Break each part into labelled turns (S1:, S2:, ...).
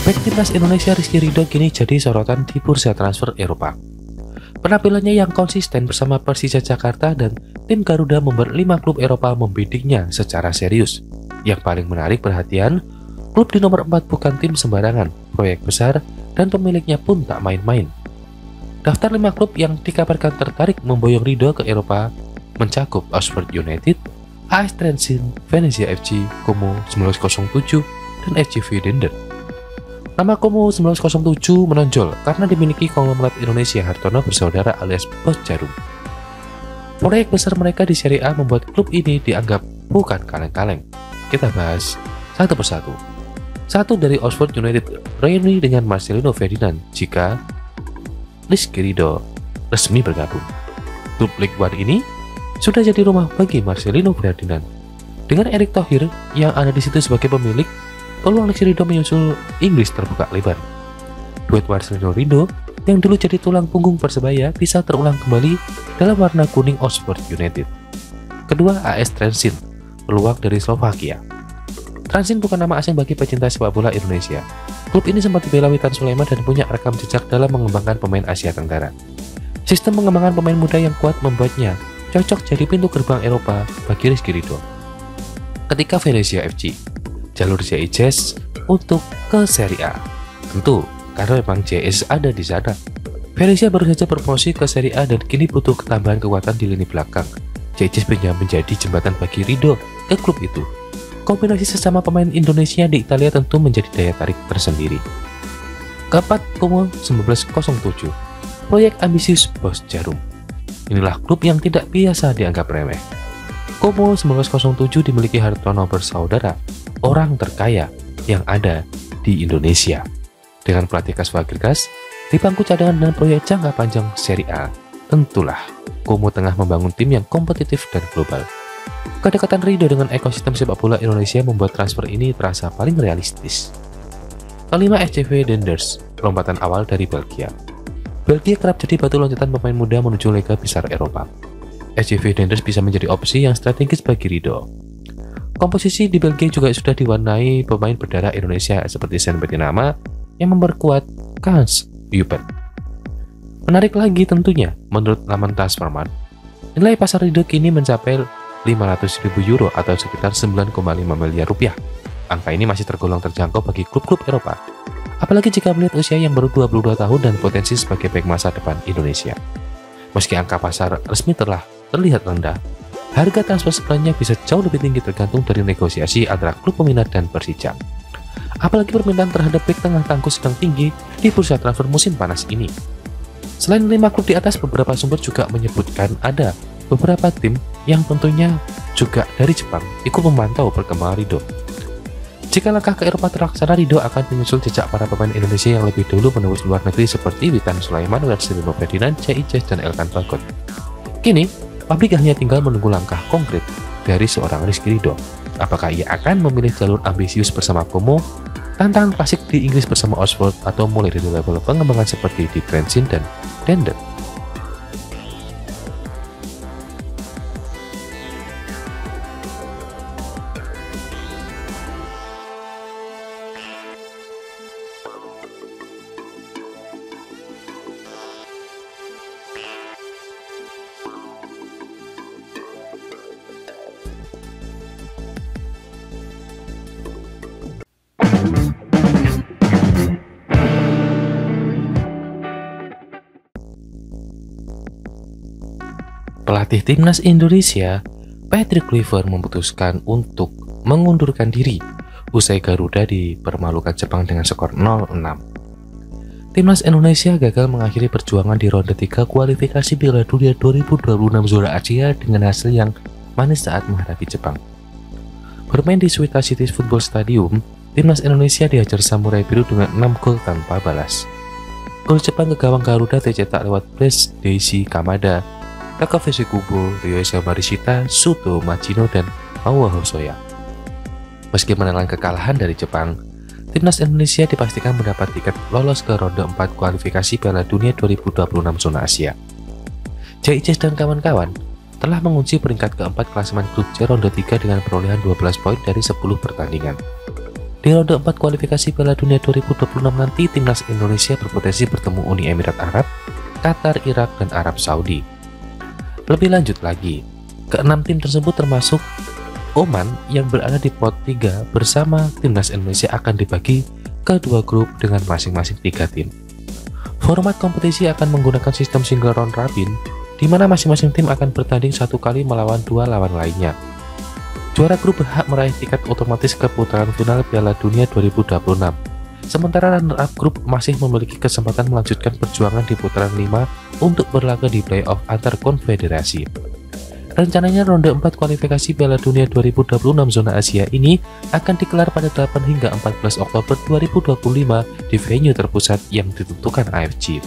S1: Bek timnas Indonesia Rizky Ridho kini jadi sorotan di bursa transfer Eropa. Penampilannya yang konsisten bersama Persija Jakarta dan tim Garuda membuat 5 klub Eropa membidiknya secara serius. Yang paling menarik perhatian, klub di nomor 4 bukan tim sembarangan, proyek besar, dan pemiliknya pun tak main-main. Daftar 5 klub yang dikabarkan tertarik memboyong Ridho ke Eropa mencakup Oxford United, AS Trenčín, Venezia FC, Como 1907, dan FCV Dender. Nama Como 1907 menonjol karena dimiliki konglomerat Indonesia Hartono bersaudara alias Bos Jarum. Proyek besar mereka di Serie A membuat klub ini dianggap bukan kaleng-kaleng. Kita bahas satu persatu. Satu dari Oxford United reuni dengan Marcelino Ferdinand jika Rizky Ridho resmi bergabung. Klub Ligue 1 ini sudah jadi rumah bagi Marcelino Ferdinand. Dengan Erick Thohir yang ada di situ sebagai pemilik, peluang Rizky Ridho menyusul Inggris terbuka lebar. Duet Marcelino Ridho yang dulu jadi tulang punggung Persebaya bisa terulang kembali dalam warna kuning Oxford United. Kedua, AS Trenčín, peluang dari Slovakia. Trenčín bukan nama asing bagi pecinta sepak bola Indonesia. Klub ini sempat dibela Witan Sulaiman dan punya rekam jejak dalam mengembangkan pemain Asia Tenggara. Sistem pengembangan pemain muda yang kuat membuatnya cocok jadi pintu gerbang Eropa bagi Rizky Ridho. Ketika Venezia FC, jalur JIS untuk ke Serie A. Tentu, karena memang JIS ada di sana. Venezia baru saja berpromosi ke Serie A dan kini butuh ketambahan kekuatan di lini belakang. JIS menjadi jembatan bagi Ridho ke klub itu. Kombinasi sesama pemain Indonesia di Italia tentu menjadi daya tarik tersendiri. Keempat, Como 1907, proyek ambisius Bos Jarum. Inilah klub yang tidak biasa dianggap remeh. Como 1907 dimiliki Hartono bersaudara, orang terkaya yang ada di Indonesia. Dengan pelatih Kas Fabregas, di bangku cadangan dan proyek jangka panjang Serie A, tentulah Como tengah membangun tim yang kompetitif dan global. Kedekatan Ridho dengan ekosistem sepak bola Indonesia membuat transfer ini terasa paling realistis. Kelima, FCV Denders, lompatan awal dari Belgia. Belgia kerap jadi batu loncatan pemain muda menuju liga besar Eropa. FCV Denders bisa menjadi opsi yang strategis bagi Ridho. Komposisi di Belgia juga sudah diwarnai pemain berdarah Indonesia seperti Sen Betinama yang memperkuat Kans Eupen. Menarik lagi tentunya, menurut laman Transfermarkt, nilai pasar Ridho kini mencapai 500.000 euro atau sekitar 9,5 miliar rupiah. Angka ini masih tergolong terjangkau bagi klub-klub Eropa. Apalagi jika melihat usia yang baru 22 tahun dan potensi sebagai bek masa depan Indonesia. Meski angka pasar resmi telah terlihat rendah, harga transfer sebenarnya bisa jauh lebih tinggi tergantung dari negosiasi antara klub peminat dan Persija. Apalagi permintaan terhadap bek tengah tangguh sedang tinggi di bursa transfer musim panas ini. Selain 5 klub di atas, beberapa sumber juga menyebutkan ada beberapa tim yang tentunya juga dari Jepang ikut memantau perkembangan Ridho. Jika langkah ke Eropa terlaksana, Ridho akan menyusul jejak para pemain Indonesia yang lebih dulu menembus luar negeri seperti Witan Sulaiman, Marcelino Ferdinand, JIS, dan Elkan Bagot. Kini, pabrik hanya tinggal menunggu langkah konkret dari seorang Rizky Ridho. Apakah ia akan memilih jalur ambisius bersama Como, tantangan klasik di Inggris bersama Oxford, atau mulai dari level pengembangan seperti di Trenčín dan Dender? Pelatih timnas Indonesia, Patrick Kluivert memutuskan untuk mengundurkan diri usai Garuda dipermalukan Jepang dengan skor 0-6. Timnas Indonesia gagal mengakhiri perjuangan di ronde 3 kualifikasi Piala Dunia 2026 zona Asia dengan hasil yang manis saat menghadapi Jepang. Bermain di Suita City Football Stadium, timnas Indonesia dihajar Samurai Biru dengan 6 gol tanpa balas. Gol Jepang ke gawang Garuda dicetak lewat Blaise Daisy Kamada, Takafushi Kubo, Ryohei Marishita, Suto Machino, dan Awa Hosoya. Meski menelan kekalahan dari Jepang, timnas Indonesia dipastikan mendapat tiket lolos ke ronde 4 kualifikasi Piala Dunia 2026 zona Asia. JIS dan kawan-kawan telah mengunci peringkat keempat klasemen grup C ronde 3 dengan perolehan 12 poin dari 10 pertandingan. Di ronde 4 kualifikasi Piala Dunia 2026 nanti, timnas Indonesia berpotensi bertemu Uni Emirat Arab, Qatar, Irak, dan Arab Saudi. Lebih lanjut lagi, keenam tim tersebut termasuk Oman yang berada di pot 3 bersama timnas Indonesia akan dibagi ke 2 grup dengan masing-masing 3 tim. Format kompetisi akan menggunakan sistem single round robin, di mana masing-masing tim akan bertanding 1 kali melawan 2 lawan lainnya. Juara grup berhak meraih tiket otomatis ke putaran final Piala Dunia 2026. Sementara runner-up grup masih memiliki kesempatan melanjutkan perjuangan di putaran 5 untuk berlaga di playoff antar konfederasi. Rencananya ronde 4 kualifikasi Piala Dunia 2026 zona Asia ini akan digelar pada 8 hingga 14 Oktober 2025 di venue terpusat yang ditentukan AFC.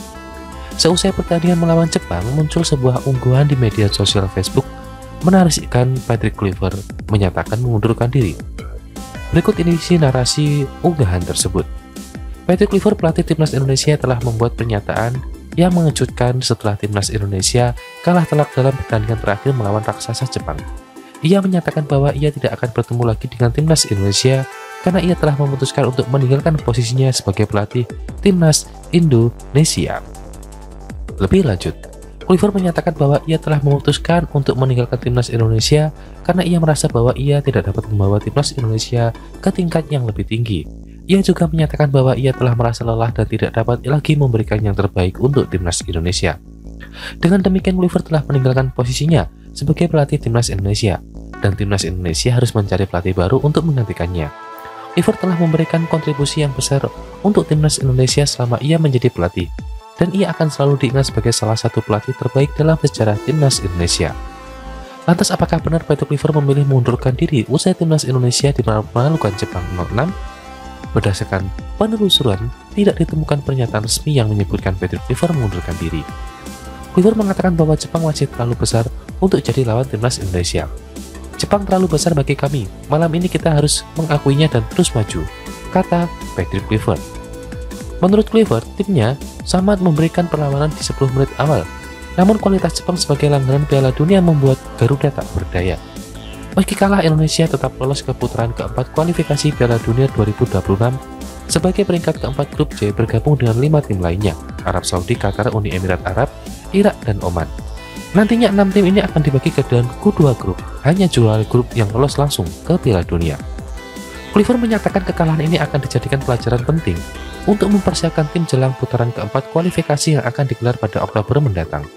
S1: Seusai pertandingan melawan Jepang, muncul sebuah unggahan di media sosial Facebook menarasikan Patrick Kluivert menyatakan mengundurkan diri. Berikut ini narasi unggahan tersebut. Patrick Kluivert, pelatih timnas Indonesia, telah membuat pernyataan yang mengejutkan setelah timnas Indonesia kalah telak dalam pertandingan terakhir melawan raksasa Jepang. Ia menyatakan bahwa ia tidak akan bertemu lagi dengan timnas Indonesia karena ia telah memutuskan untuk meninggalkan posisinya sebagai pelatih timnas Indonesia. Lebih lanjut, Kluivert menyatakan bahwa ia telah memutuskan untuk meninggalkan timnas Indonesia karena ia merasa bahwa ia tidak dapat membawa timnas Indonesia ke tingkat yang lebih tinggi. Ia juga menyatakan bahwa ia telah merasa lelah dan tidak dapat lagi memberikan yang terbaik untuk timnas Indonesia. Dengan demikian, Kluivert telah meninggalkan posisinya sebagai pelatih timnas Indonesia, dan timnas Indonesia harus mencari pelatih baru untuk menggantikannya. Kluivert telah memberikan kontribusi yang besar untuk timnas Indonesia selama ia menjadi pelatih, dan ia akan selalu diingat sebagai salah satu pelatih terbaik dalam sejarah timnas Indonesia. Lantas, apakah benar Patrick Kluivert memilih mengundurkan diri usai timnas Indonesia menaklukkan Jepang 0-6? Berdasarkan penelusuran, tidak ditemukan pernyataan resmi yang menyebutkan Patrick Kluivert mengundurkan diri. Kluivert mengatakan bahwa Jepang masih terlalu besar untuk jadi lawan timnas Indonesia. Jepang terlalu besar bagi kami, malam ini kita harus mengakuinya dan terus maju, kata Patrick Kluivert. Menurut Kluivert, timnya sangat memberikan perlawanan di 10 menit awal, namun kualitas Jepang sebagai langganan Piala Dunia membuat Garuda tak berdaya. Meski kalah, Indonesia tetap lolos ke putaran keempat kualifikasi Piala Dunia 2026 sebagai peringkat keempat grup J bergabung dengan 5 tim lainnya, Arab Saudi, Qatar, Uni Emirat Arab, Irak, dan Oman. Nantinya 6 tim ini akan dibagi ke dalam 2 grup, hanya juara grup yang lolos langsung ke Piala Dunia. Kluivert menyatakan kekalahan ini akan dijadikan pelajaran penting untuk mempersiapkan tim jelang putaran keempat kualifikasi yang akan digelar pada Oktober mendatang.